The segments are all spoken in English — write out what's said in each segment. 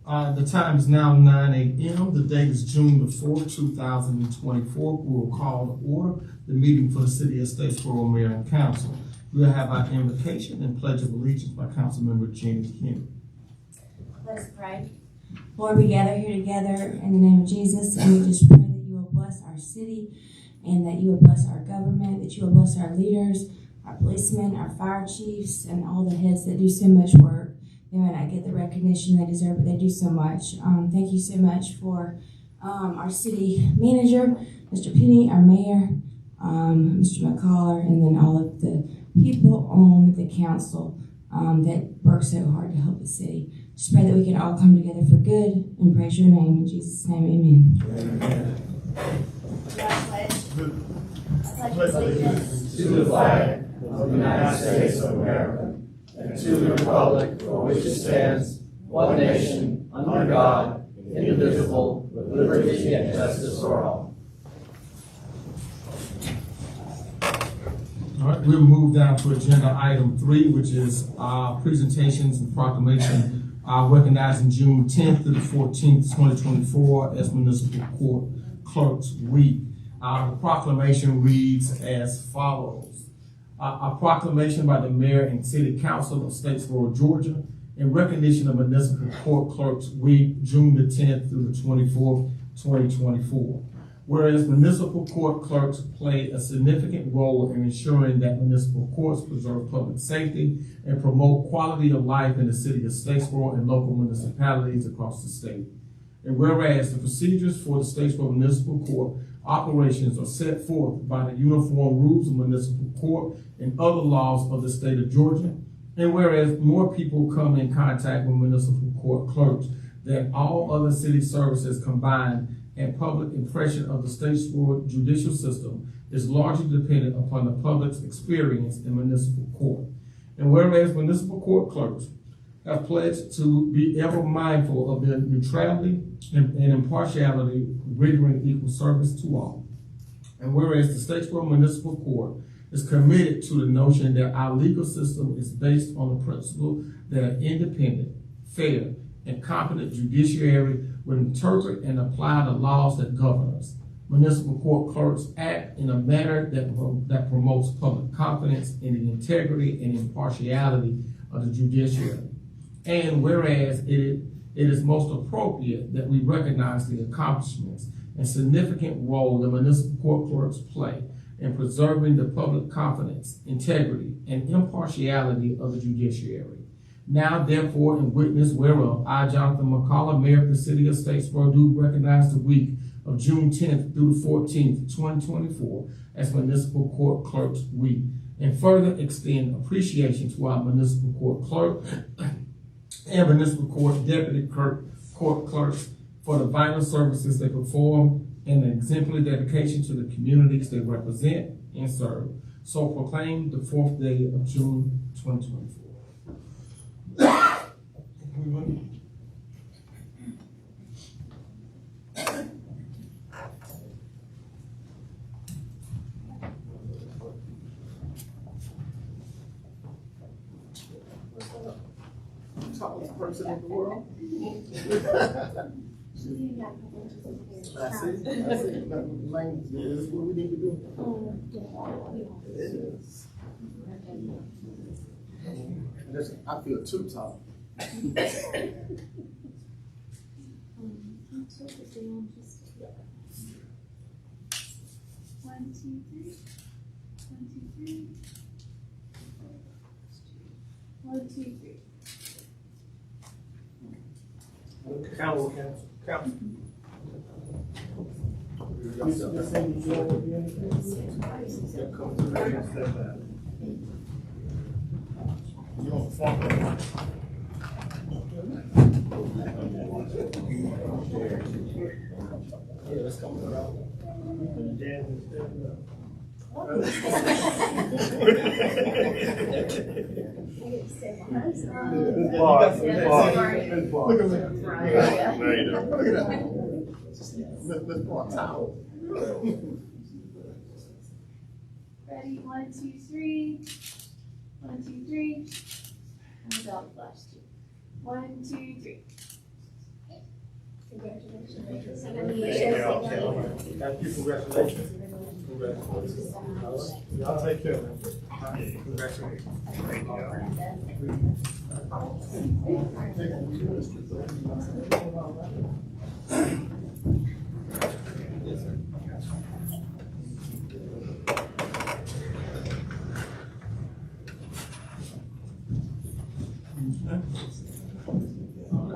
The time is now 9 a.m. The date is June the 4th, 2024. We will call to order the meeting for the City of Statesboro Mayor and Council. We'll have our invocation and pledge of allegiance by Councilmember Jeannie Henry. Let us pray. Lord, we gather here together in the name of Jesus, and we just pray that you will bless our city and that you will bless our government, that you will bless our leaders, our policemen, our fire chiefs, and all the heads that do so much work. They may not get the recognition they deserve, but they do so much. Thank you so much for our city manager, Mr. Penny, our mayor, Mr. McCollar, and then all of the people on the council that work so hard to help the city. Just pray that we can all come together for good and praise your name. In Jesus' name, amen. I pledge allegiance to the flag of the United States of America and to the republic for which it stands, one nation, under God, indivisible, with liberty and justice for all. All right, we'll move down to agenda item 3, which is presentations and proclamation recognizing June 10th through the 14th, 2024 as Municipal Court Clerks Week. The proclamation reads as follows. A proclamation by the Mayor and City Council of Statesboro, Georgia, in recognition of Municipal Court Clerks Week, June the 10th through the 24th, 2024. Whereas municipal court clerks play a significant role in ensuring that municipal courts preserve public safety and promote quality of life in the city of Statesboro and local municipalities across the state. And whereas the procedures for the Statesboro Municipal Court operations are set forth by the Uniform Rules of Municipal Court and other laws of the state of Georgia, and whereas more people come in contact with municipal court clerks than all other city services combined, and public impression of the Statesboro judicial system is largely dependent upon the public's experience in municipal court. And whereas municipal court clerks have pledged to be ever mindful of their neutrality and impartiality, rendering equal service to all. And whereas the Statesboro Municipal Court is committed to the notion that our legal system is based on the principle that an independent, fair, and competent judiciary will interpret and apply the laws that govern us. Municipal court clerks act in a manner that promotes public confidence in the integrity and impartiality of the judiciary. And whereas it is most appropriate that we recognize the accomplishments and significant role the municipal court clerks play in preserving the public confidence, integrity, and impartiality of the judiciary. Now, therefore, in witness whereof, I, Jonathan McCollar, Mayor of the City of Statesboro, do recognize the week of June 10th through the 14th, 2024 as Municipal Court Clerks Week, and further extend appreciation to our Municipal Court Clerk and Municipal Court Deputy Court Clerks for the vital services they perform and the exemplary dedication to the communities they represent and serve. So proclaim the 4th day of June, 2024. Tallest person in the world. I see. Language is what we need to do. It is. Listen, I feel too tall. One, two, three. One, two, three. One, two, three. Council. You on the phone? Yeah, let's come around. Look at that. Let's pour a towel. Ready? 1, 2, 3. 1, 2, 3. And the dog flash 2. 1, 2, 3. Thank you, congratulations. Congratulations. Y'all take care, man. Congratulations.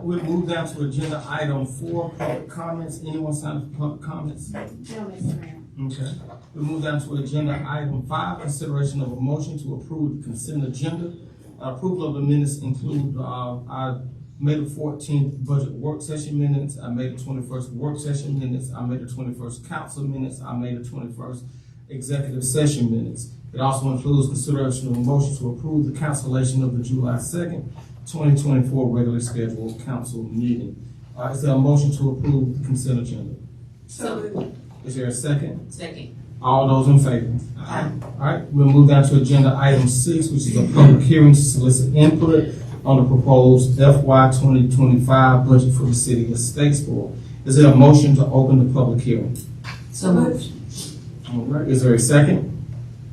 We'll move down to agenda item 4, public comments. Anyone sign up for public comments? No, Mr. Mayor. Okay. We'll move down to agenda item 5, consideration of a motion to approve the consent agenda. Approval of the minutes include, our May the 14th budget work session minutes, our May the 21st work session minutes, our May the 21st council minutes, our May the 21st executive session minutes. It also includes consideration of a motion to approve the cancellation of the July 2nd, 2024 regularly scheduled council meeting. Is there a motion to approve the consent agenda? So Is there a second? Second. All those in favor? All right, we'll move down to agenda item 6, which is a public hearing to solicit input on the proposed FY 2025 budget for the city of Statesboro. Is there a motion to open the public hearing? So moved. All right, is there a second?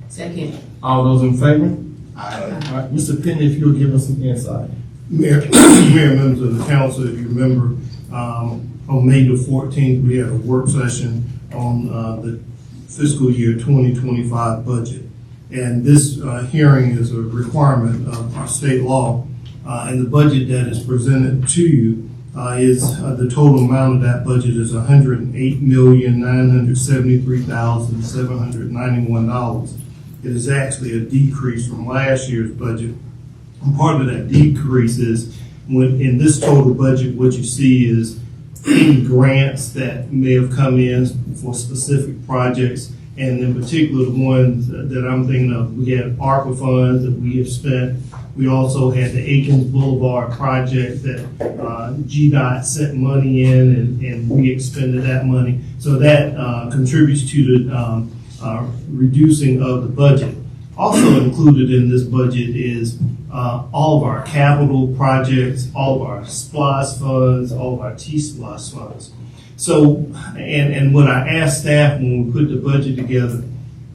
Second. All those in favor? All right, Mr. Penny, if you'll give us some insight. Mayor, Mayor, members of the council, if you remember, on May the 14th, we had a work session on the fiscal year 2025 budget. And this hearing is a requirement of our state law. And the budget that is presented to you is the total amount of that budget is $108,973,791. It is actually a decrease from last year's budget. And part of that decrease is when in this total budget, what you see is any grants that may have come in for specific projects. And in particular, the ones that I'm thinking of, we had ARPA funds that we have spent. We also had the Aikens Boulevard project that GDOT sent money in and we expended that money. So that contributes to the reducing of the budget. Also included in this budget is all of our capital projects, all of our SPLOST funds, all of our T-SPLOST funds. So, and what I asked staff when we put the budget together,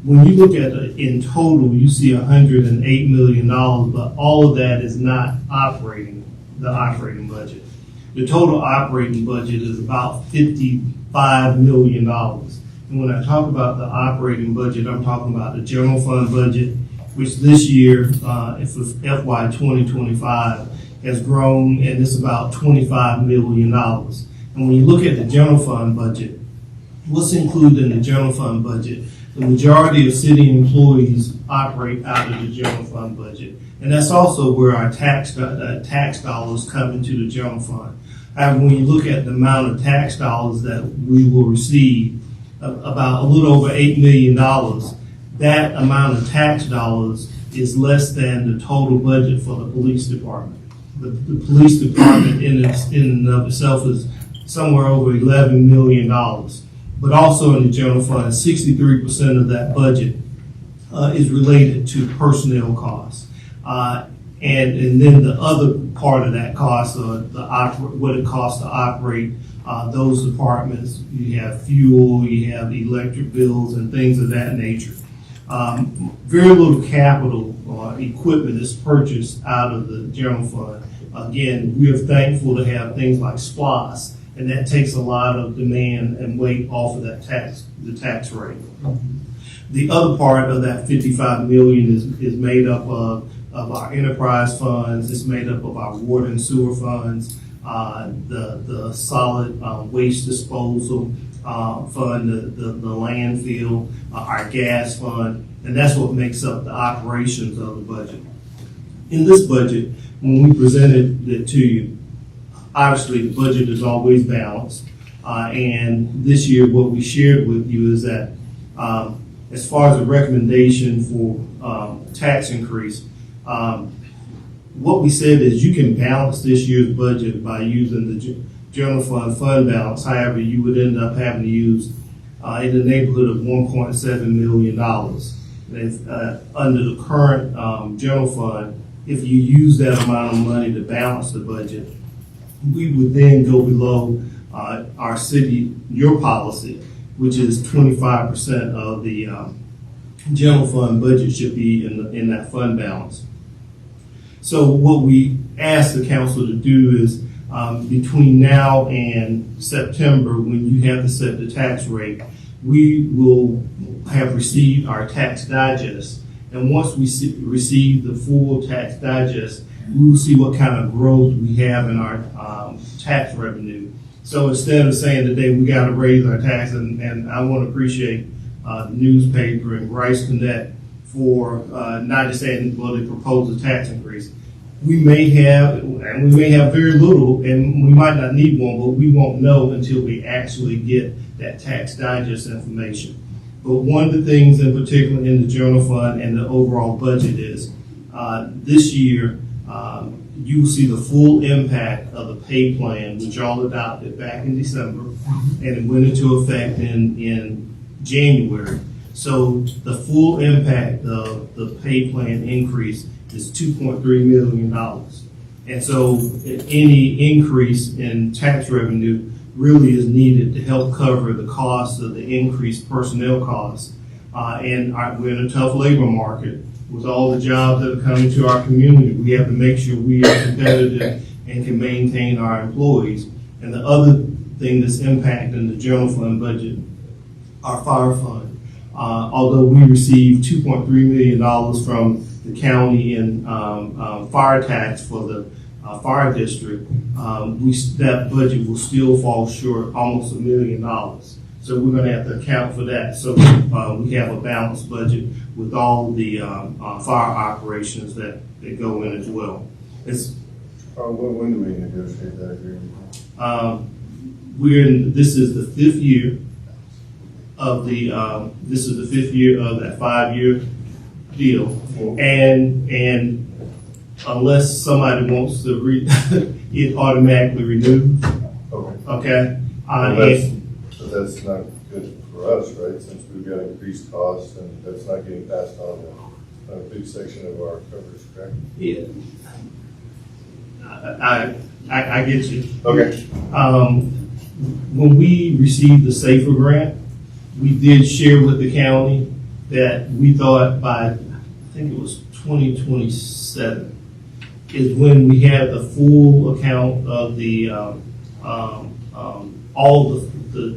when you look at it in total, you see $108 million, but all of that is not the operating budget. The total operating budget is about $55 million. And when I talk about the operating budget, I'm talking about the general fund budget, which this year, for FY 2025, has grown, and it's about $25 million. And when you look at the general fund budget, what's included in the general fund budget? The majority of city employees operate out of the general fund budget. And that's also where our tax dollars come into the general fund. And when you look at the amount of tax dollars that we will receive, about a little over $8 million, that amount of tax dollars is less than the total budget for the police department. The police department in and of itself is somewhere over $11 million. But also in the general fund, 63% of that budget is related to personnel costs. And then the other part of that cost, what it costs to operate those departments. You have fuel, you have electric bills and things of that nature. Very little capital or equipment is purchased out of the general fund. Again, we are thankful to have things like SPLOST, and that takes a lot of demand and weight off of the tax rate. The other part of that $55 million is made up of our enterprise funds. It's made up of our water and sewer funds, the solid waste disposal fund, the landfill, our gas fund, and that's what makes up the operations of the budget. In this budget, when we presented it to you, obviously the budget is always balanced, and this year what we shared with you is that as far as a recommendation for tax increase, what we said is you can balance this year's budget by using the general fund balance. However, you would end up having to use in the neighborhood of $1.7 million. Under the current general fund, if you use that amount of money to balance the budget, we would then go below our city, your policy, which is 25% of the general fund budget should be in that fund balance. So what we ask the council to do is between now and September, when you have to set the tax rate, we will have received our tax digest. And once we receive the full tax digest, we will see what kind of growth we have in our tax revenue. So instead of saying today we got to raise our tax, and I want to appreciate the newspaper and Rice Connect for not just saying, well, they proposed a tax increase. We may have, and we may have very little, and we might not need one, but we won't know until we actually get that tax digest information. But one of the things in particular in the general fund and the overall budget is this year, you will see the full impact of the pay plan, which y'all adopted back in December, and it went into effect in January. So the full impact of the pay plan increase is $2.3 million. And so any increase in tax revenue really is needed to help cover the cost of the increased personnel costs. And we're in a tough labor market. With all the jobs that are coming to our community, we have to make sure we are competitive and can maintain our employees. And the other thing that's impacting the general fund budget, our fire fund. Although we received $2.3 million from the county in fire tax for the fire district, that budget will still fall short almost $1 million. So we're going to have to account for that. So we have a balanced budget with all the fire operations that go in as well. It's when do we negotiate that agreement? this is the fifth year of that 5-year deal, and unless somebody wants to it automatically renews. Okay. But that's not good for us, right? Since we've got increased costs and that's not getting passed on to a big section of our coverage, correct? Yeah. I get you. Okay. When we received the SAFER grant, we did share with the county that we thought by, I think it was 2027, is when we had the full account of the all the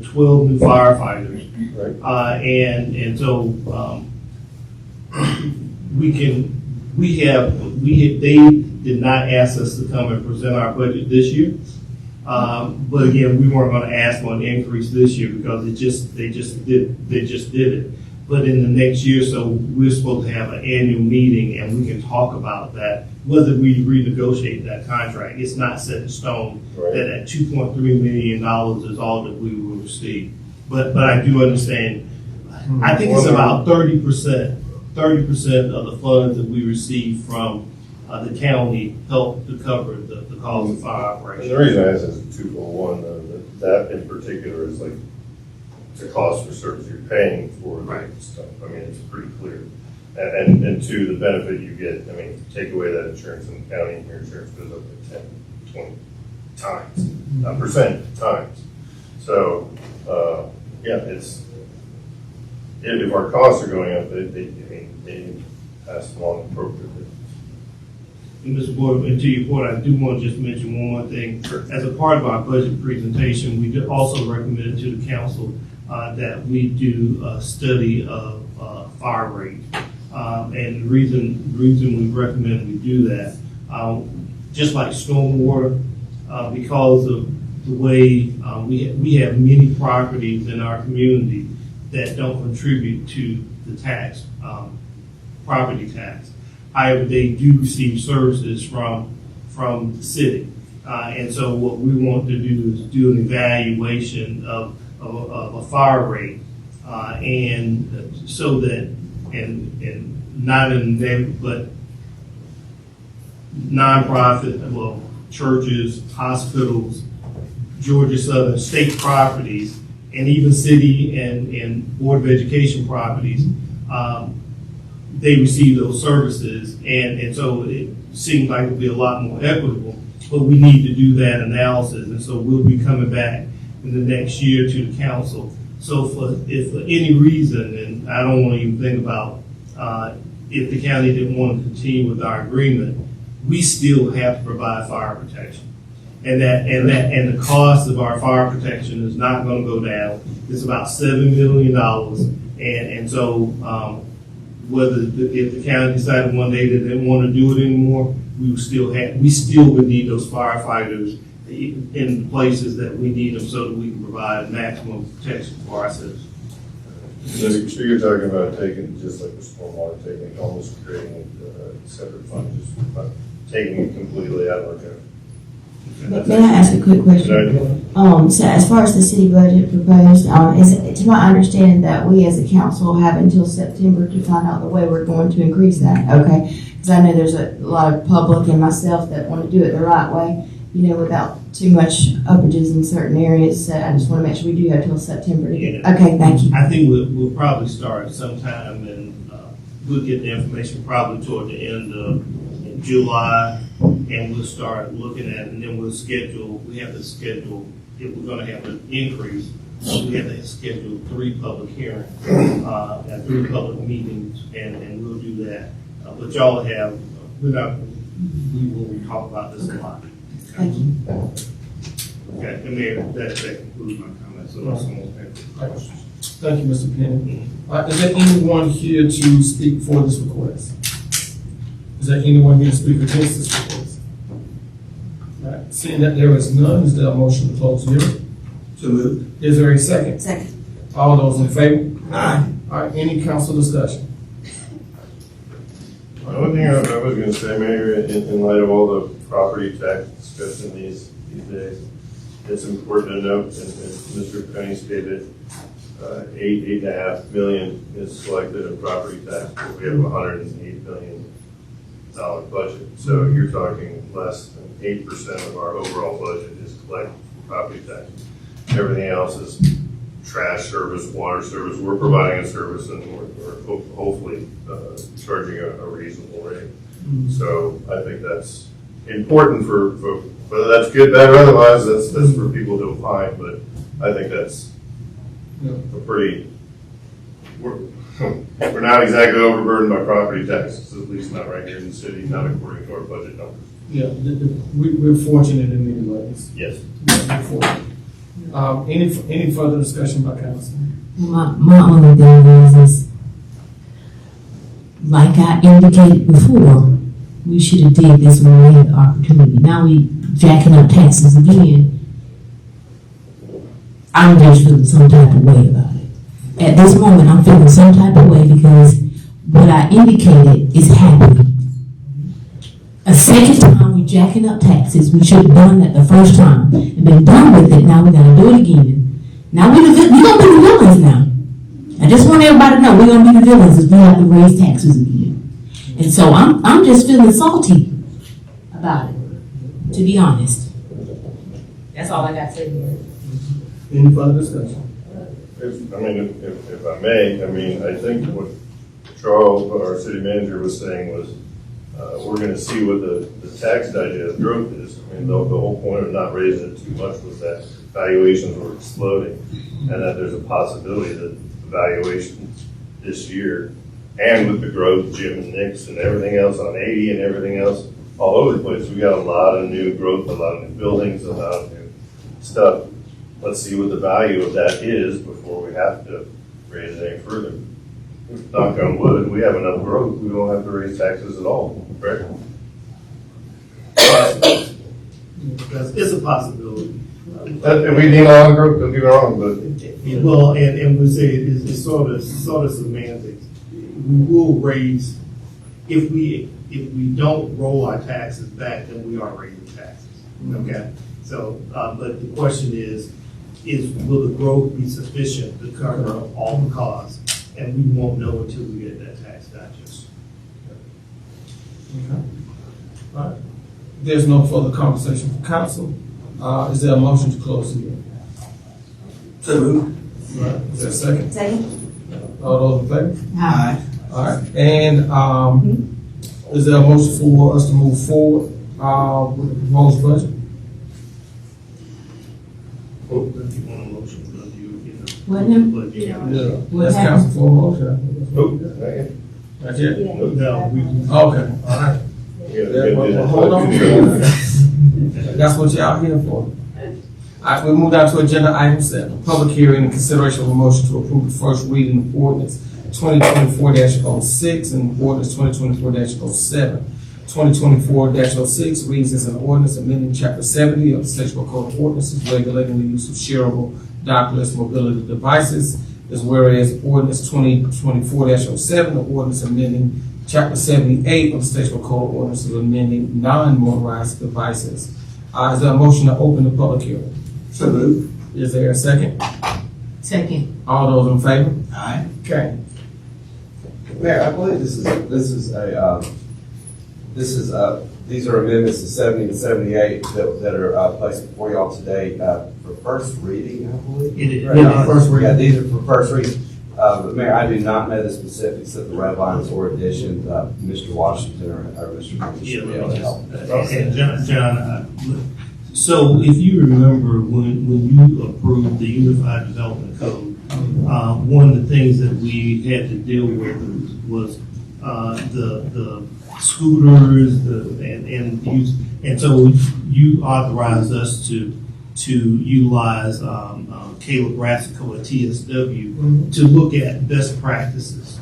12 new firefighters, Right. and so they did not ask us to come and present our budget this year. But again, we weren't going to ask for an increase this year because they just did it. But in the next year or so, we're supposed to have an annual meeting and we can talk about that, whether we renegotiate that contract. It's not set in stone that $2.3 million is all that we will receive. But I do understand. I think it's about 30% of the funds that we receive from the county help to cover the cost of fire And operations. the reason I asked is twofold. One, that in particular is like the cost for service you're paying for the stuff. I mean, it's pretty clear. And two, the benefit you get. I mean, take away that insurance in the county, your insurance goes up to 10, 20 times, percent times. So, it's if our costs are going up, they pass along appropriately. And Mr. Boyd, and to your point, I do want to just mention one more thing. As a part of our budget presentation, we did also recommend to the council that we do a study of fire rate. And the reason we recommend we do that, just like stormwater, because of the way we have many properties in our community that don't contribute to the tax, property tax. However, they do receive services from the city. And so what we want to do is do an evaluation of a fire rate, and so that, and not in them, but nonprofit, well, churches, hospitals, Georgia Southern state properties, and even city and Board of Education properties, they receive those services, and so it seems like it would be a lot more equitable, but we need to do that analysis, and so we'll be coming back in the next year to the council. So if for any reason, and I don't want to even think about, if the county didn't want to continue with our agreement, we still have to provide fire protection. And the cost of our fire protection is not going to go down. It's about $7 million. And so, if the county decided one day that they didn't want to do it anymore, we still would need those firefighters in places that we need them so that we can provide maximum protection for our citizens. So you're talking about taking, just like the stormwater, taking, almost creating a separate fund, just taking it completely out of our county. May I ask a quick question? So as far as the city budget proposed, is it to my understanding that we as a council have until September to find out the way we're going to increase that? Okay, because I know there's a lot of public and myself that want to do it the right way, without too much upages in certain areas. So I just want to make sure we do have till September to get it. Okay, thank you. I think we'll probably start sometime and we'll get the information probably toward the end of July, and we'll start looking at it, and then we have to schedule, if we're gonna have an increase, we have to schedule 3 public hearings, and 3 public meetings, and we'll do that. But y'all have, we will talk about this a lot. Thank you. Okay, and Mayor, that concludes my comments, unless someone has questions. Thank you, Mr. Penny. Is there anyone here to speak for this request? Is there anyone here to speak against this request? All right, seeing that there is none, is there a motion to close the hearing? So moved. Is there a second? Second. All those in favor? Aye. All right, any council discussion? The only thing I was gonna say, Mayor, in light of all the property tax discussion these days, it's important to note, as Mr. Penny stated, $8.5 million is selected in property tax, but we have $108 million budget. So you're talking less than 8% of our overall budget is collected from property tax. Everything else is trash service, water service. We're providing a service, and we're hopefully charging a reasonable rate. So I think that's important for whether that's good, bad, or otherwise. That's for people to opine. But I think that's a pretty. We're not exactly overburdened by property taxes, at least not right here in the city, not according to our budget numbers. Yeah, we're fortunate in many ways. Yes. We're fortunate. Any further discussion by council? My only thing is, like I indicated before, we should have did this when we had the opportunity. Now we jacking up taxes again. I'm just feeling some type of way about it. At this moment, I'm feeling some type of way because what I indicated is happening. A second time we jacking up taxes. We should have done that the first time and been done with it. Now we gotta do it again. Now we gonna be the villains now. I just want everybody to know we're gonna be the villains if we have to raise taxes again. And so I'm just feeling salty about it, to be honest. That's all I got to say here. Any further discussion? If I may, I think what Charles, our city manager, was saying was, we're gonna see what the tax digest growth is. The whole point of not raising it too much was that valuations were exploding, and that there's a possibility that the valuations this year, and with the growth, Jim and Nick's and everything else on 80 and everything else all over the place, we got a lot of new growth, a lot of new buildings, a lot of new stuff. Let's see what the value of that is before we have to raise it any further. Knock on wood, we have enough growth, we don't have to raise taxes at all, correct? It's a possibility. We need a lot of growth, don't get me wrong, but. Well, and we say it's sort of semantics. We will raise, if we don't roll our taxes back, then we are raising taxes, okay? So, but the question is will the growth be sufficient to cover all the costs? And we won't know until we get that tax digest. Okay. All right. There's no further conversation from council. Is there a motion to close the hearing? So moved. All right. Is there a second? Second. All those in favor? Aye. All right. And is there a motion for us to move forward with the proposed budget? If you want a motion, What now? but yeah. What That's happened? council for a motion. Oh, okay. That's it? No, we, Okay, all right. Yeah, good, Well, good. hold on. That's what y'all here for. All right, we move down to agenda item 7, public hearing and consideration of a motion to approve the first reading of ordinance 2024-06 and ordinance 2024-07. 2024-06 reads as an ordinance amending chapter 70 of the Statewide Code of Ordinances regulating the use of shareable dockless mobility devices, as whereas ordinance 2024-07, the ordinance amending chapter 78 of the Statewide Code of Ordinances amending non-motorized devices. Is there a motion to open the public hearing? So moved. Is there a second? Second. All those in favor? Aye. Okay. Mayor, I believe these are amendments to 70 and 78 that are placed before y'all today for first reading, I believe. it is. Yeah, first reading. Yeah, these are for first reading. But Mayor, I do not know the specifics of the red lines or additions. Mr. Washington or Mr. Green should be able to help. And John, so if you remember when you approved the Unified Development Code, one of the things that we had to deal with was the scooters, and so you authorized us to utilize Caleb Rassico at TSW to look at best practices.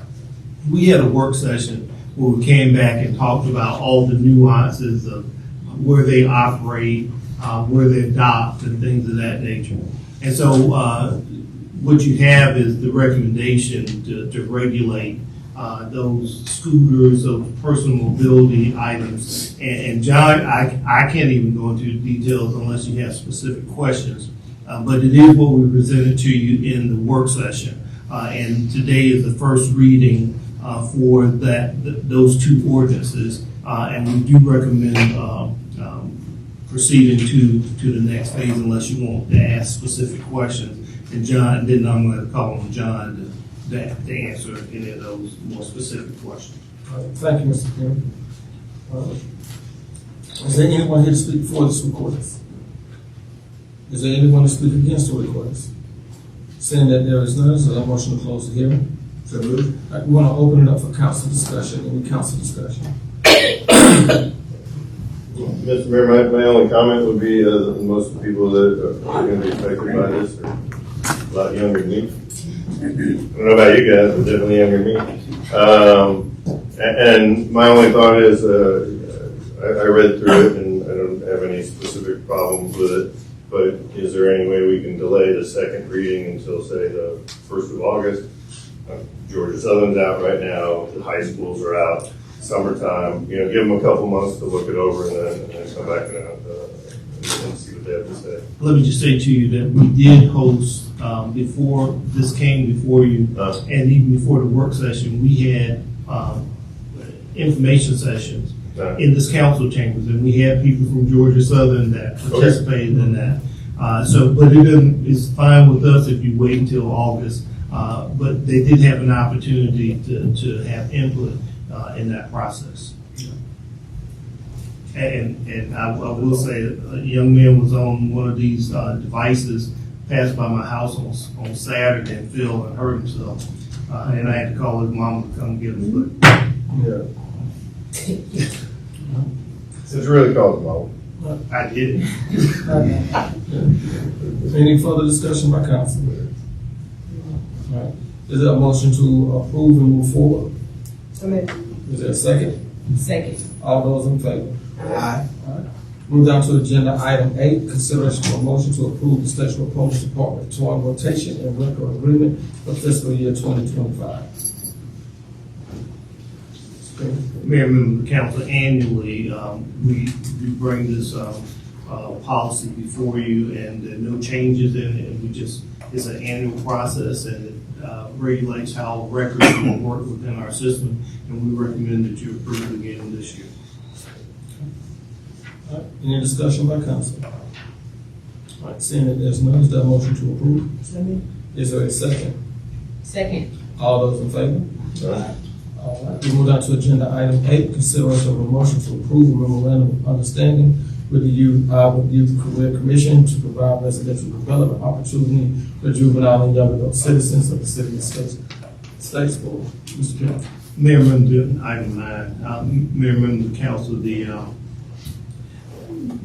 We had a work session where we came back and talked about all the nuances of where they operate, where they adopt, and things of that nature. And so what you have is the recommendation to regulate those scooters, those personal mobility items. And John, I can't even go into details unless you have specific questions. But it is what we presented to you in the work session. And today is the first reading for those two ordinances. And we do recommend proceeding to the next phase unless you want to ask specific questions. And John, then I'm going to call on John to answer any of those more specific questions. All right, thank you, Mr. Perry. Is there anyone here to speak for this request? Is there anyone to speak against the request? Seeing that there is none, is there a motion to close the hearing? So moved. All right, we want to open it up for council discussion. Any council discussion? Mr. Mayor, my only comment would be, most of the people that are going to be affected by this are a lot younger than me. I don't know about you guys, but definitely younger than me. And my only thought is, I read through it and I don't have any specific problems with it, but is there any way we can delay the second reading until, say, the 1st of August? Georgia Southern's out right now, the high schools are out, summertime, give them a couple months to look it over and then come back and see what they have to say. Let me just say to you that we did host, before this came before you, and even before the work session, we had information sessions in this council chambers, and we had people from Georgia Southern that participated in that. But it's fine with us if you wait until August, but they did have an opportunity to have input in that process. And I will say, a young man was on one of these devices, passed by my house on Saturday and fell and hurt himself. And I had to call his mom to come get him. Yeah. It's really called the model. I did. Any further discussion by council? All right. Is there a motion to approve and move forward? Is there a second? Second. All those in favor? Aye. Move down to agenda item 8, consideration for a motion to approve the Statewide Police Department tour rotation and rental agreement for fiscal year 2025. Mayor, members of the council, annually, we bring this policy before you, and no changes in it. It's an annual process, and it regulates how records will work within our system, and we recommend that you approve it again this year. All right. Any discussion by council? All right, seeing that there's none, is there a motion to approve? Is there a second? Second. All those in favor? All right, we move down to agenda item 8, consideration of a motion to approve a memorandum of understanding with the Youth Career Commission to provide residential development opportunity for juvenile and young adult citizens of the city of Statesboro. Mr. Chairman. Mayor, member, item 9, Mayor, member of the council,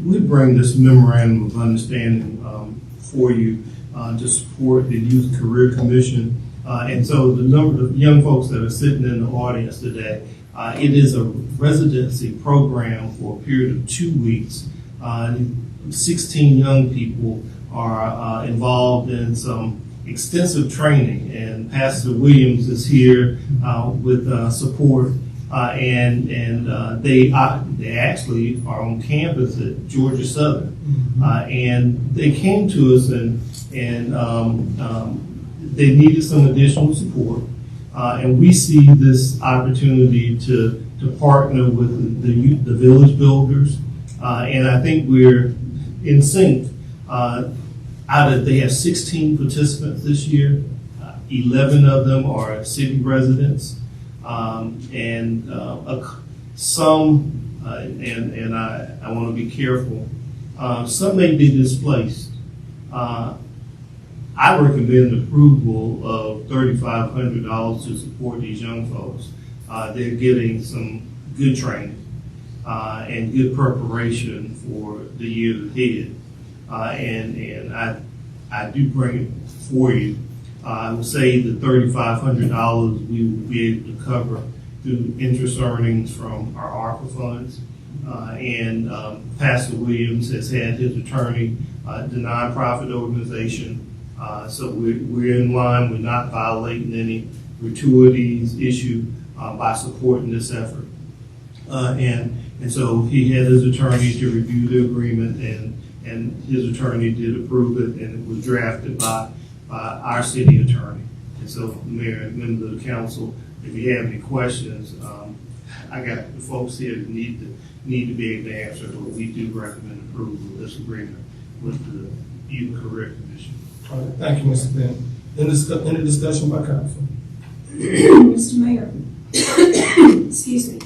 we bring this memorandum of understanding for you to support the Youth Career Commission. And so the number of young folks that are sitting in the audience today, it is a residency program for a period of 2 weeks. 16 young people are involved in some extensive training, and Pastor Williams is here with support, and they actually are on campus at Georgia Southern, and they came to us and they needed some additional support, and we see this opportunity to partner with the village builders, and I think we're in sync. They have 16 participants this year. 11 of them are city residents, and some, and I want to be careful. Some may be displaced. I recommend approval of $3,500 to support these young folks. They're getting some good training and good preparation for the year ahead. And I do bring it for you. I would say the $3,500 we will be able to cover through interest earnings from our ARPA funds. And Pastor Williams has had his attorney, the nonprofit organization. So we're in line. We're not violating any gratuities issued by supporting this effort. And so he had his attorney to review the agreement, and his attorney did approve it, and it was drafted by our city attorney. And so, Mayor and members of the council, if you have any questions, I got the folks here that need to be able to answer, but we do recommend approval of this agreement with the Youth Career Commission. All right, thank you, Mr. Bennett. Any discussion by council? Mr. Mayor, excuse me.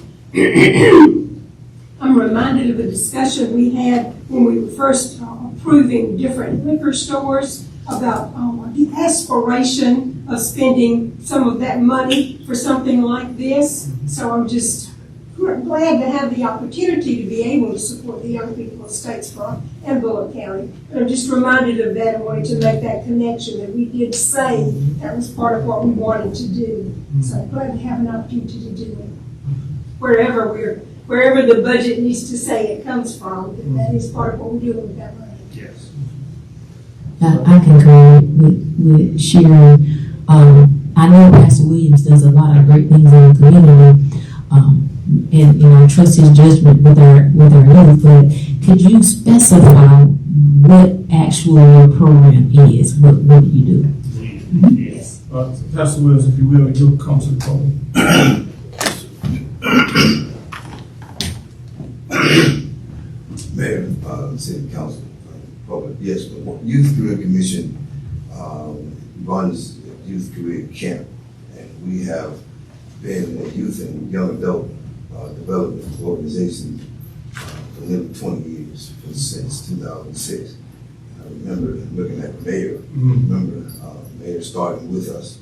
I'm reminded of a discussion we had when we were first approving different liquor stores about the aspiration of spending some of that money for something like this. So I'm just glad to have the opportunity to be able to support the young people of Statesboro and Bullock County. And I'm just reminded of that and wanted to make that connection that we did say that was part of what we wanted to do. So I'm glad to have an opportunity to do it. Wherever the budget needs to say it comes from, that is part of what we're doing with that money. Yes. I concur with Sharon. I know Pastor Williams does a lot of great things in the community, and I trust his judgment with our youth. But could you specify what actually your program is? What do you do? Yes. Pastor Williams, if you will, you'll come to the podium. Mayor, City Council, Public, yes, the Youth Career Commission runs Youth Career Camp, and we have been a youth and young adult development organization for nearly 20 years, since 2006. I remember looking at the mayor, the mayor starting with us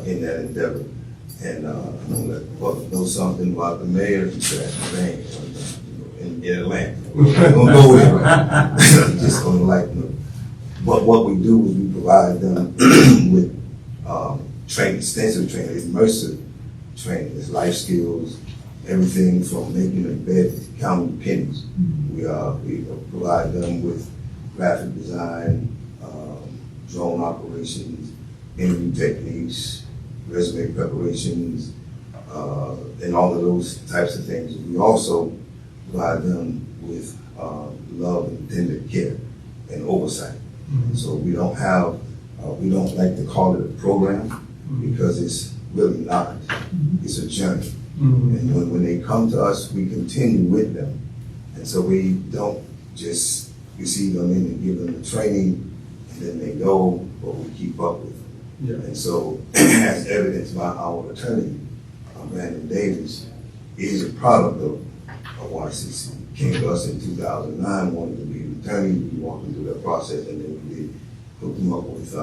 in that endeavor. And I don't let the public know something about the mayor. He said, man, in Atlanta. We're not going to go there. Just going to But what we do is we provide them with training, extensive training, immersive training. It's life skills, everything from making a bed to counting pennies. We provide them with graphic design, drone operations, interview techniques, resume preparations, and all of those types of things. We also provide them with love and tender care and oversight. So we don't like to call it a program because it's really not. It's a journey. And when they come to us, we continue with them. And so we don't just receive them in and give them the training and then they go, but we keep up with them. Yeah. And so, as evidenced by our attorney, Brandon Davis, is a product of YCC. Came to us in 2009, wanted to be an attorney. We walked him through that process, and then we did hook him up with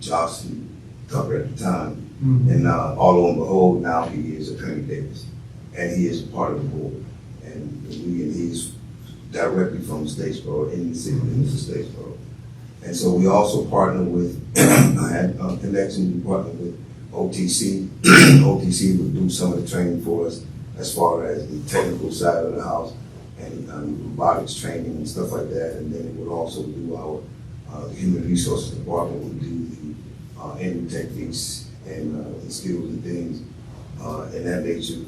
Johnson Tucker at the time. And all on behold, now he is Attorney Davis, and he is part of the board. And he's directly from Statesboro, in the city limits of Statesboro. And so we also partner with, I had connections, we partnered with OTC. OTC would do some of the training for us as far as the technical side of the house and robotics training and stuff like that. And then it would also do our human resources department would do the entry techniques and the skills and things and that nature.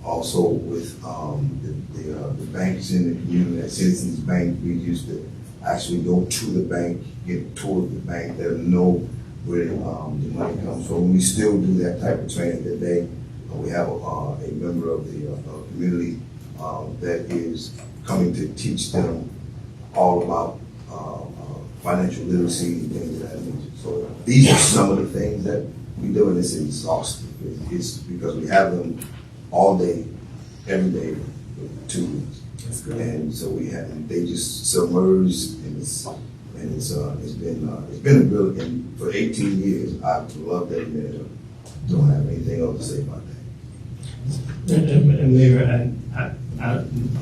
Also with the banks in the community, at Citizens Bank, we used to actually go to the bank, get a tour of the bank, let them know where the money comes from. We still do that type of training today. We have a member of the community that is coming to teach them all about financial literacy and things of that nature. So these are some of the things that we do, and it's exhaustive. It's because we have them all day, every day, for 2 weeks. That's good. And so they just submerged, and it's been a real, and for 18 years, I've loved every minute of it. Don't have anything else to say about that. And Mayor,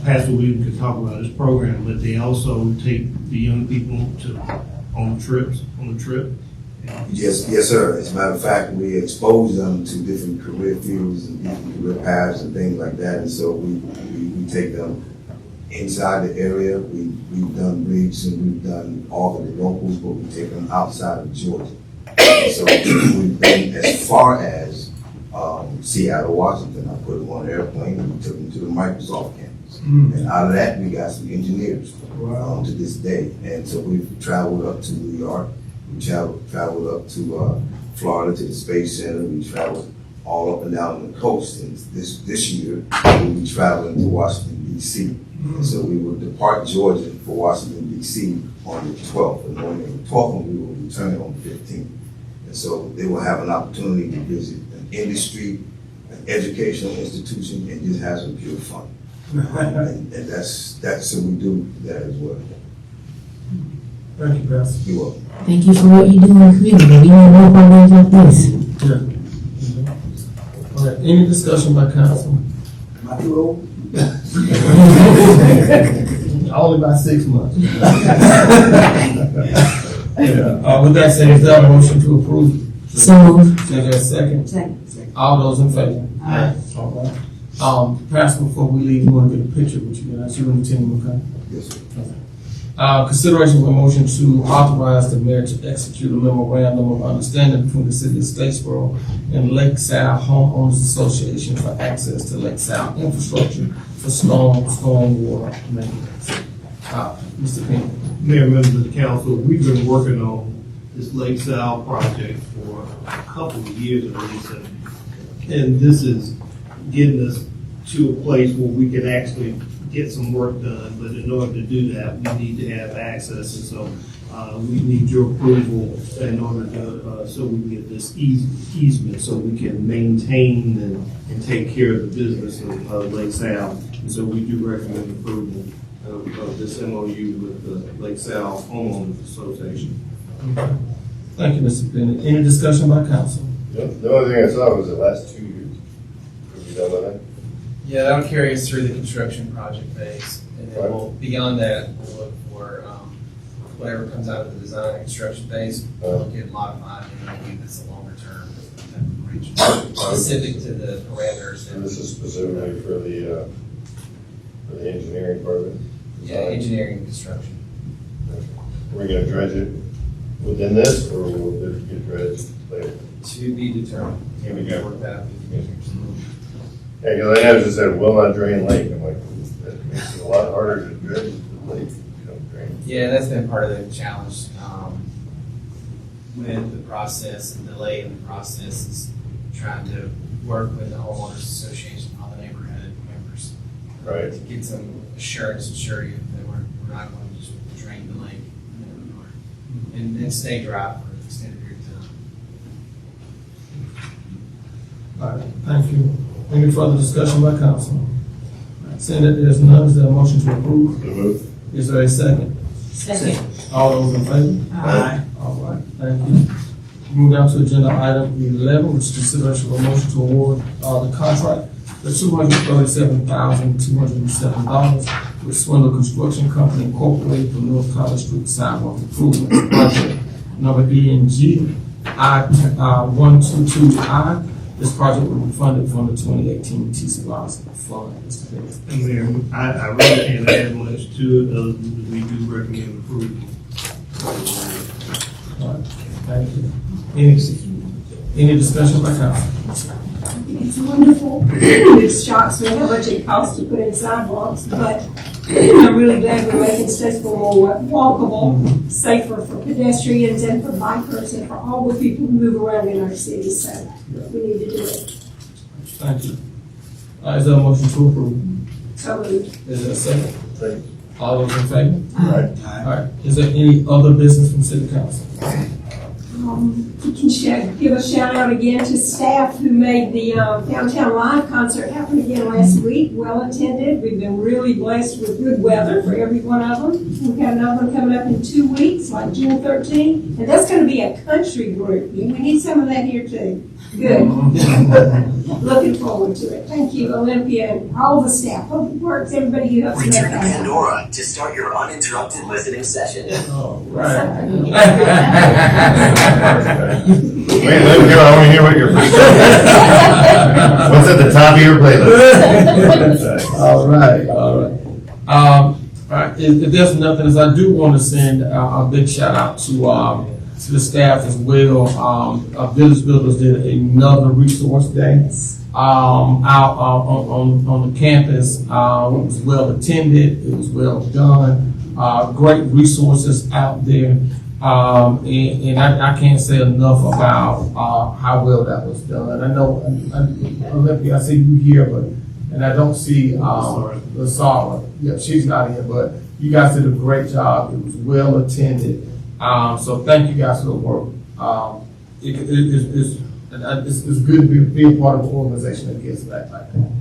Pastor Williams could talk about this program, but they also take the young people on the trip. Yes, sir. As a matter of fact, we expose them to different career fields and different career paths and things like that. And so we take them inside the area. We've done rigs and we've done all of the locals, but we take them outside of Georgia. And so we've been as far as Seattle, Washington. I put them on an airplane and we took them to the Microsoft campus. And out of that, we got some engineers to this day. And so we've traveled up to New York. We traveled up to Florida to the Space Center. We traveled all up and down the coast. And this year, we'll be traveling to Washington, D.C. And so we will depart Georgia for Washington, D.C. on the 12th. And on the 12th, we will return on the 15th. And so they will have an opportunity to visit an industry, an educational institution, and just have some pure fun. And that's so we do that as well. Thank you, Pastor. You're welcome. Thank you for what you do in the community. We need more programs like this. Yeah. All right, any discussion by council? Am I too old? Only by 6 months. With that said, is there a motion to approve? So moved. Is there a second? Second. All those in favor? Aye. All right. Pastor, before we leave, we want to get a picture with you. That's you and the team, okay? Yes, sir. Consideration of a motion to authorize the mayor to execute a memorandum of understanding between the city of Statesboro and Lake South Homeowners Association for access to Lake South infrastructure for stormwater maintenance. Mr. Penny. Mayor, members of the council, we've been working on this Lake South project for a couple of years at least. And this is getting us to a place where we can actually get some work done, but in order to do that, we need to have access, and so we need your approval in order to, so we can get this easement, so we can maintain and take care of the business of Lake South. And so we do recommend approval of this MOU with the Lake South Homeowners Association. Okay. Thank you, Mr. Penny. Any discussion by council? The only thing I saw was the last 2 years. Have you done that? Yeah, that'll carry us through the construction project phase, and then beyond that, we'll look for whatever comes out of the design and construction phase. We'll look at modifying and maybe that's a longer term type of arrangement, specific to the parameters. And this is specifically for the engineering part of it? Yeah, engineering and construction. Are we going to dredge it within this, or will it get dredged later? To be determined. Here we go. Work that out with the engineers. Yeah, because I know just said will not drain lake. I'm like, that makes it a lot harder to dredge the lake if you don't drain. Yeah, that's been part of the challenge with the process and delay in the process is trying to work with the homeowners association and all the neighborhood members. Right. To get some assurance and surety that we're not going to just drain the lake and stay dry for an extended period of time. All right, thank you. Any further discussion by council? Seeing that there's none, is there a motion to approve? So moved. Is there a second? Second. All those in favor? Aye. All right, thank you. Move down to agenda item 11, which is consideration of a motion to award the contract for $237,207 with Swindle Construction Company Incorporated for North College Street Sidewalk Improvement Project number ENG I-122I. This project will be funded from the 2018 T-SPLOST fund. Mr. Davis. And Mayor, I really can't add much to it, other than we do recommend approval. All right, thank you. Any discussion by council? It's wonderful. It shocks me how much it costs to put in sidewalks, but I'm really glad we're making Statesville more walkable, safer for pedestrians and for bikers and for all the people who move around in our city. So we need to do it. Thank you. Is there a motion to approve? So moved. Is there a second? Second. All those in favor? Aye. All right, is there any other business from city council? We can give a shout out again to staff who made the Downtown Live concert happen again last week. Well attended. We've been really blessed with good weather for every one of them. We've got another one coming up in 2 weeks, like June 13th, and that's going to be a country group. We need some of that here too. Good. Looking forward to it. Thank you, Olympia, and all the staff, Public Works, everybody who helps make Return to that happen. Pandora to start your uninterrupted listening session. All right. Wait, let me hear, I want to hear what your what's at the top of your playlist? All right, all right. All right, if there's nothing else, I do want to send a big shout out to the staff as well. Village Builders did another resource day out on the campus. It was well attended. It was well done. Great resources out there. And I can't say enough about how well that was done. I know, Olympia, I see you here, and I don't see LaSara. Yeah, she's not here, but you guys did a great job. It was well attended. So thank you guys for the work. It's good to be a part of an organization that gets back like that.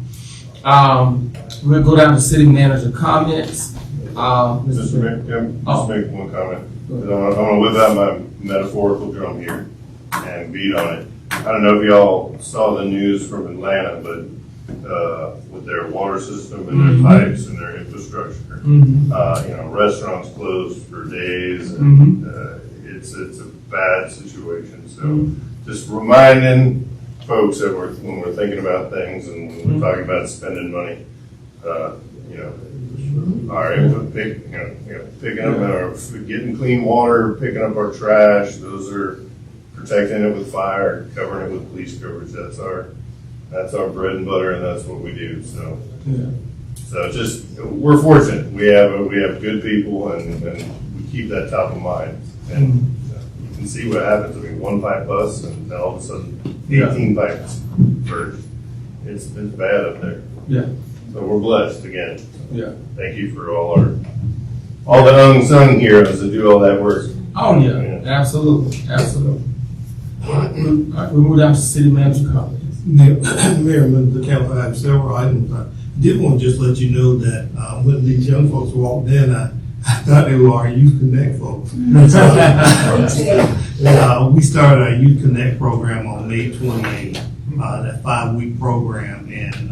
We'll go down to city manager comments. Mr. Mayor, just make one comment. I want to whip out my metaphorical drum here and beat on it. I don't know if y'all saw the news from Atlanta, but with their water system and their pipes and their infrastructure, restaurants closed for days, and it's a bad situation. So just reminding folks that when we're thinking about things and when we're talking about spending money, all right, picking up our, getting clean water, picking up our trash, those are protecting it with fire, covering it with police coverage. That's our bread and butter, and that's what we do. So, just we're fortunate. We have good people, and we keep that top of mind. And you can see what happens. I mean, one pipe busts, and then all of a sudden, 18 pipes burst. It's bad up there. Yeah. So we're blessed again. Yeah. Thank you for all the unsung heroes that do all that work. Oh yeah, absolutely. All right, we move down to city manager comments. Mayor, the council, I have several items. I did want to just let you know that when these young folks walked in, I thought they were our Youth Connect folks. We started our Youth Connect program on May 28th, that 5-week program, and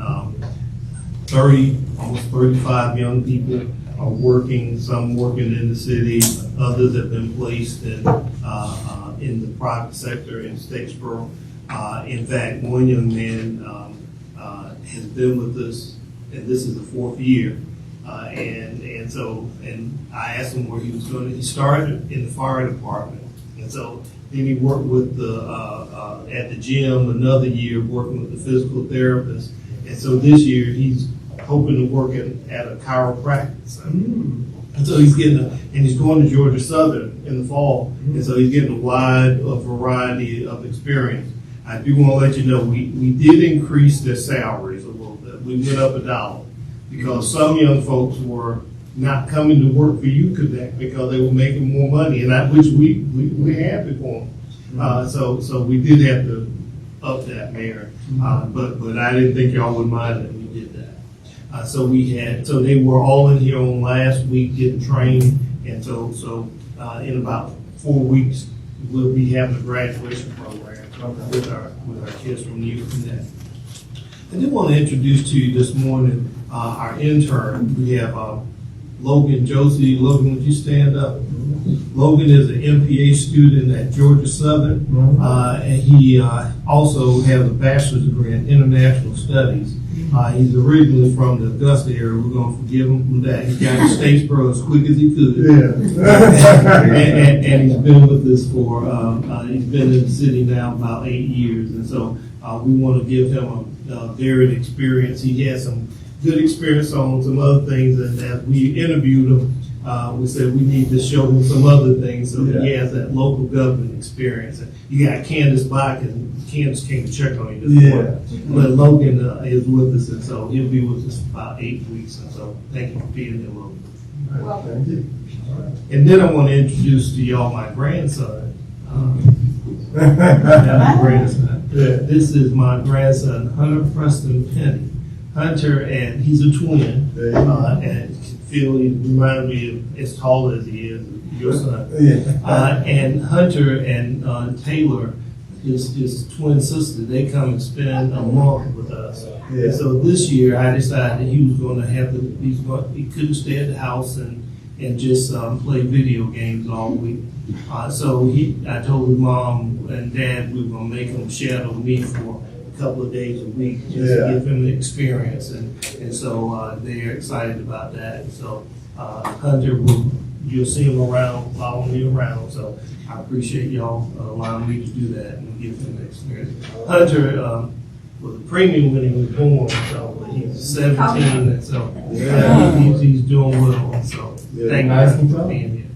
almost 35 young people are working, some working in the city, others have been placed in the private sector in Statesboro. In fact, one young man has been with us, and this is the 4th year. And I asked him where he was going. He started in the fire department, and so then he worked with at the gym another year, working with the physical therapist. And so this year he's hoping to work at a chiropractic center. And so he's he's going to Georgia Southern in the fall, and so he's getting a wide variety of experience. I do want to let you know we did increase their salaries a little bit. We went up $1 because some young folks were not coming to work for Youth Connect because they were making more money, and which we happy for them. So we did have to up that, Mayor. But I didn't think y'all would mind that we did that. So they were all in here on last week getting trained, and so in about 4 weeks, we'll be having a graduation program with our kids from the Youth Connect. I did want to introduce to you this morning our intern. We have Logan Josie. Logan, would you stand up? Logan is an MPA student at Georgia Southern, and he also has a bachelor's degree in international studies. He's originally from the Augusta area. We're going to forgive him for that. He got to Statesboro as quick as he could. And he's been with us he's been in the city now about 8 years. And so we want to give him a varied experience. He has some good experience on some other things. And as we interviewed him, we said we need to show him some other things so he has that local government experience. And you got Candace Bach, and Candace came to check on you this morning. But Logan is with us, and so he'll be with us about 8 weeks. And so thank you for being here, Logan. Well, thank you. And then I want to introduce to y'all my grandson. This is my grandson, Hunter Preston Penny. Hunter, and he's a twin, and Phil, he reminded me of as tall as he is, your son. And Hunter and Taylor, his twin sister, they come and spend a month with us. And so this year, I decided he was going to have he couldn't stay at the house and just play video games all week. So I told his mom and dad we were going to make him shadow me for a couple of days a week just to give him the experience. And so they're excited about that. So Hunter, you'll see him around, following me around. So I appreciate y'all allowing me to do that and give him the experience. Hunter was a premium when he was born, so he's 17, and so he's doing well. So thank you for being here.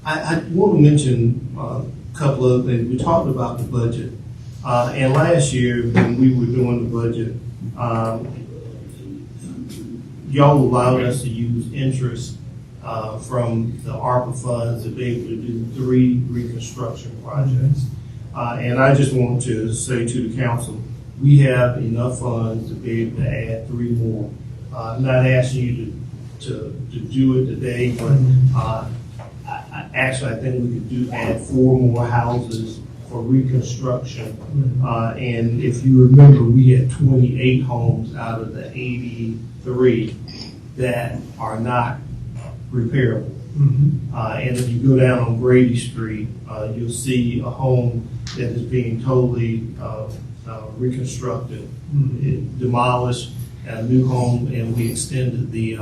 I want to mention a couple of things. We talked about the budget, and last year when we were doing the budget, y'all allowed us to use interest from the ARPA funds to be able to do 3 reconstruction projects. And I just want to say to the council, we have enough funds to be able to add 3 more. I'm not asking you to do it today, but actually I think we could add 4 more houses for reconstruction. And if you remember, we had 28 homes out of the 83 that are not repairable. And if you go down on Grady Street, you'll see a home that is being totally reconstructed, demolished, a new home, and we extended the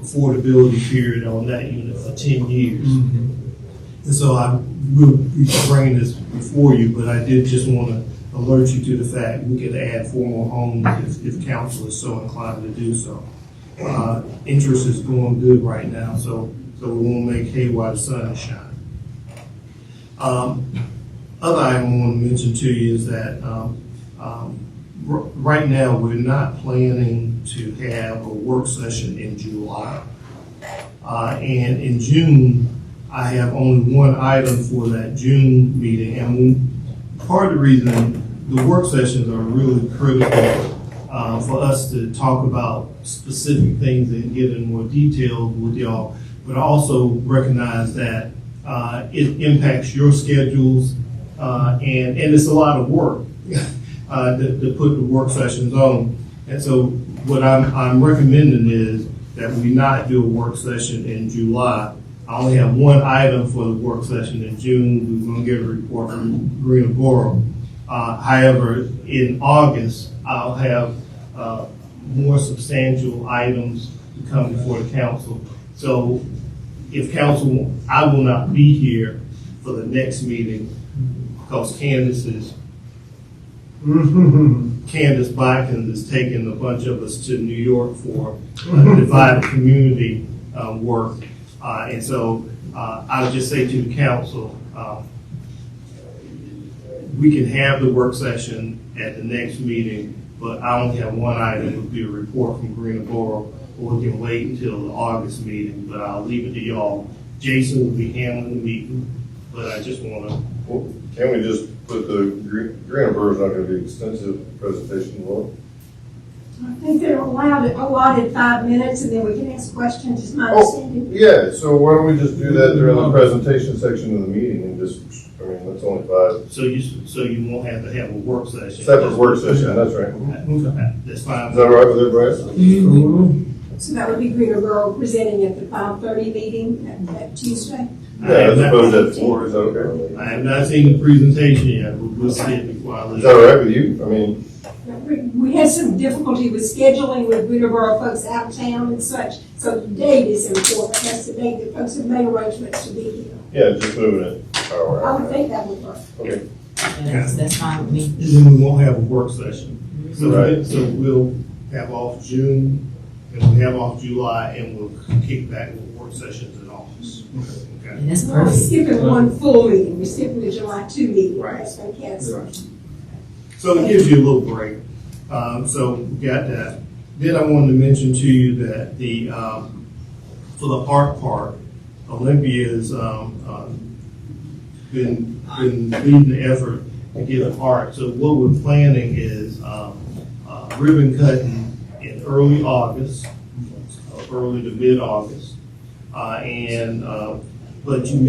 affordability period on that unit for 10 years. And so I will be bringing this before you, but I did just want to alert you to the fact we could add 4 more homes if council is so inclined to do so. Interest is going good right now, so we won't make hay while the sun is shining. Other item I want to mention to you is that right now we're not planning to have a work session in July. And in June, I have only 1 item for that June meeting. And part of the reason the work sessions are really critical for us to talk about specific things and get in more detail with y'all, but also recognize that it impacts your schedules and it's a lot of work to put the work sessions on. And so what I'm recommending is that we not do a work session in July. I only have 1 item for the work session in June. We're going to get a report from Greensboro. However, in August, I'll have more substantial items to come before the council. So if council, I will not be here for the next meeting because Candace Bykins is taking a bunch of us to New York for divided community work. And so I'll just say to the council, we can have the work session at the next meeting, but I only have 1 item. It would be a report from Greensboro, or we can wait until the August meeting, but I'll leave it to y'all. Jason will be handling the meeting, but I just want to. Can we just But the green is not gonna be extensive presentation, will it? I think they're allotted 5 minutes, and then we can ask questions, is my understanding. Yeah, so why don't we just do that during the presentation section of the meeting and just, I mean, that's only 5. So you won't have to have a work session. Separate work session, that's right. Okay, that's fine. Is that all right with everybody? So that would be Greener presenting at the 5:30 meeting that Tuesday. Yeah, as opposed to 4, is that okay? I have not seen the presentation yet, but we'll see it before I leave. Is that all right with you? I mean, We had some difficulty with scheduling with Greener folks out of town and such, so the date is important. That's the date that folks have made arrangements to be here. yeah, just moving it. I would think that would work. Okay. That's fine with me. And then we won't have a work session. Right. So we'll have off June, and we'll have off July, and we'll kick back with work sessions in August. Okay. That's We're perfect. skipping one full meeting, we're skipping the July 2 meeting. Right. That's been canceled. So it gives you a little break. So we got that. Then I wanted to mention to you that the, for the art part, Olympia has, been leading the effort to get an art. So what we're planning is, ribbon cutting in early August, early to mid-August. But you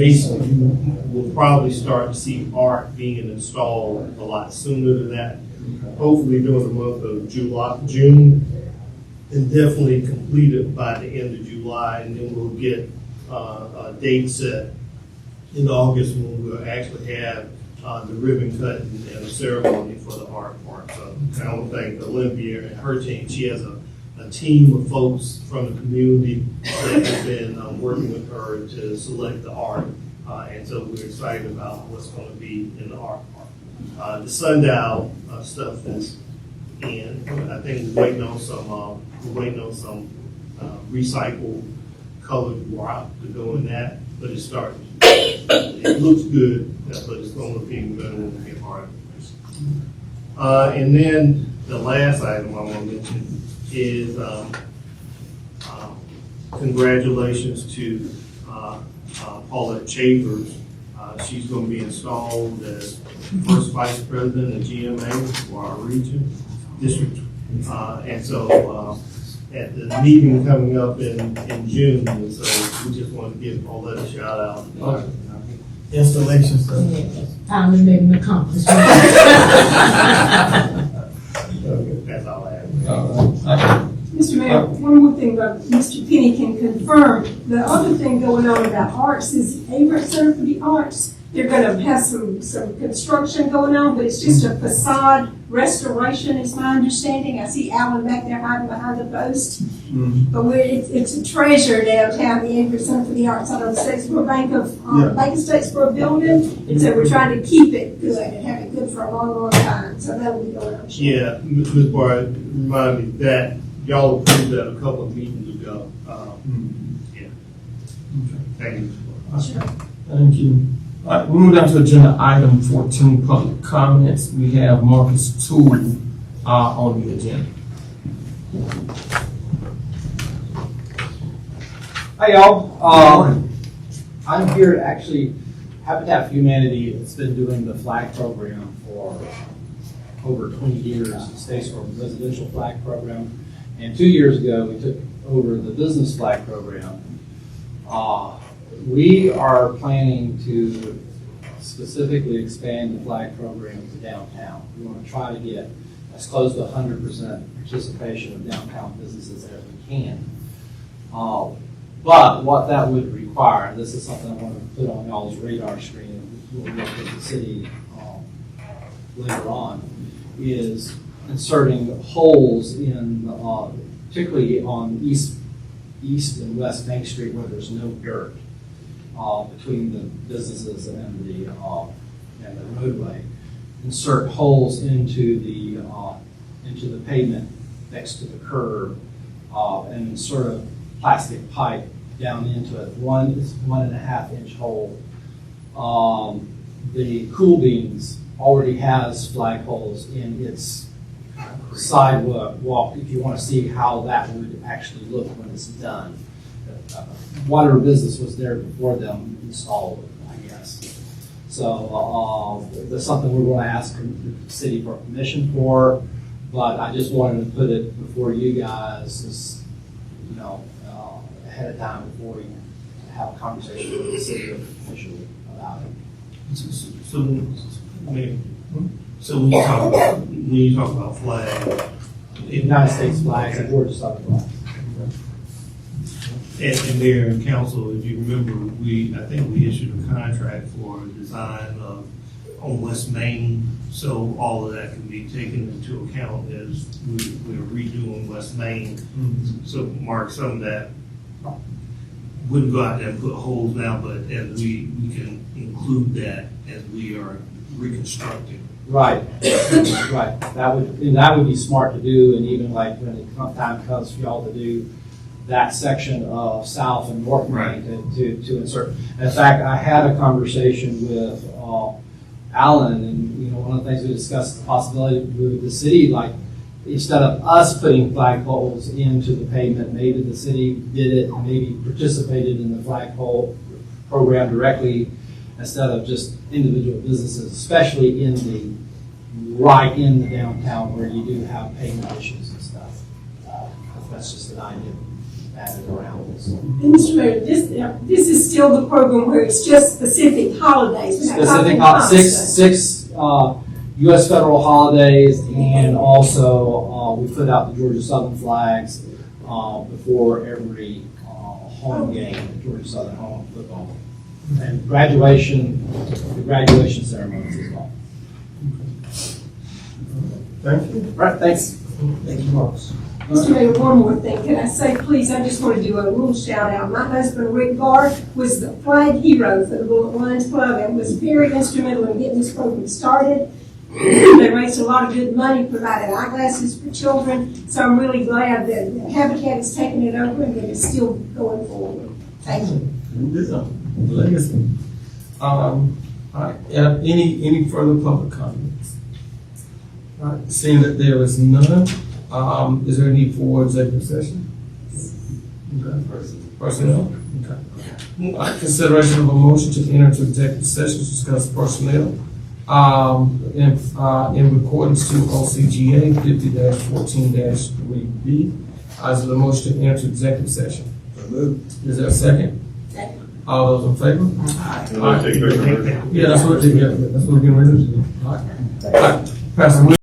will probably start to see art being installed a lot sooner than that. Hopefully during the month of June, and definitely completed by the end of July, and then we'll get a date set in August when we'll actually have the ribbon cutting and a ceremony for the art part. So I want to thank Olympia and her team. She has a team of folks from the community that have been working with her to select the art. And so we're excited about what's going to be in the art part. The sundial stuff is in. I think we're waiting on some recycled colored rock to go in that, but it's starting. It looks good, but it's going to look even better when we get hard. And then the last item I want to mention is congratulations to Paulette Chambers. She's going to be installed as first vice president of GMA for our region district. And so at the meeting coming up in June, and so we just want to give Paulette a shout out. Installation stuff. Finally made an accomplishment. That's all I have. Mr. Mayor, one more thing that Mr. Penny can confirm. The other thing going on about arts is Averitt Center for the Arts. They're going to have some construction going on, but it's just a facade restoration is my understanding. I see Alan back there hiding behind the post. But it's a treasure downtown, the Averitt Center for the Arts, on the Statesboro Bank of Statesboro building. And so we're trying to keep it good and have it good for a long, long time. So that'll be going on. Yeah, Ms. Barr, remind me that y'all approved that a couple of meetings ago. Yeah. Thank you, Ms. Barr. Sure. Thank you. All right, we move down to agenda item 14, public comments. We have Marcus Toole on the agenda. Hi, y'all. I'm here to actually Habitat for Humanity. It's been doing the flag program for over 20 years. It stays for a residential flag program. And 2 years ago, we took over the business flag program. We are planning to specifically expand the flag program to downtown. We want to try to get as close to 100% participation of downtown businesses as we can. But what that would require, and this is something I want to put on y'all's radar screen, we'll work with the city later on, is inserting holes in, particularly on East and West Main Street where there's no dirt between the businesses and the roadway. Insert holes into the pavement next to the curb and insert a plastic pipe down into it. One is 1.5 inch hole. The Cool Beans already has flag holes in its sidewalk if you want to see how that would actually look when it's done. Whatever business was there before them installed it, I guess. So, that's something we're going to ask the city for permission for, but I just wanted to put it before you guys, as, you know, ahead of time before we have a conversation with the city officially about it. So when you talk about flag, United States flags and Georgia Southern flags. and Mayor and Council, if you remember, I think we issued a contract for a design on West Main, so all of that can be taken into account as we're redoing West Main. So Mark, some of that wouldn't go out there and put holes now, but as we can include that as we are reconstructing. Right, right. That would be smart to do, and even like when the time comes for y'all to do that section of South and North Main to insert. In fact, I had a conversation with Alan, and you know, one of the things we discussed, the possibility with the city, like instead of us putting flagpoles into the pavement, maybe the city did it and maybe participated in the flagpole program directly instead of just individual businesses, especially right in the downtown where you do have pavement issues and stuff. That's just an idea added around this. And Mr. Mayor, this is still the program where it's just specific holidays. We're not Specific talking six U.S. federal holidays, and also we put out the Georgia Southern flags before every home game, Georgia Southern home football, and the graduation ceremonies as well. Thank you. Right, thanks. Thank you, Marcus. Mr. Mayor, one more thing. Can I say, please, I just want to do a little shout out. My husband, Rick Barr, was the flag hero for the Bullet Lions Club and was very instrumental in getting this program started. They raised a lot of good money, provided eyeglasses for children. So I'm really glad that Habitat is taking it over and that it's still going forward. Thank you. Legacy. All right. Any further public comments? All right. Seeing that there is none, is there a need for executive session? Okay. Personnel. Okay. All right. Consideration of a motion to enter into executive session to discuss personnel. In accordance to OCGA 50-14-3B, is there a motion to enter executive session? Is there a second? Second. All those in favor? Aye. Yeah, that's what we're getting ready to do. All right. All right. Pastor Williams.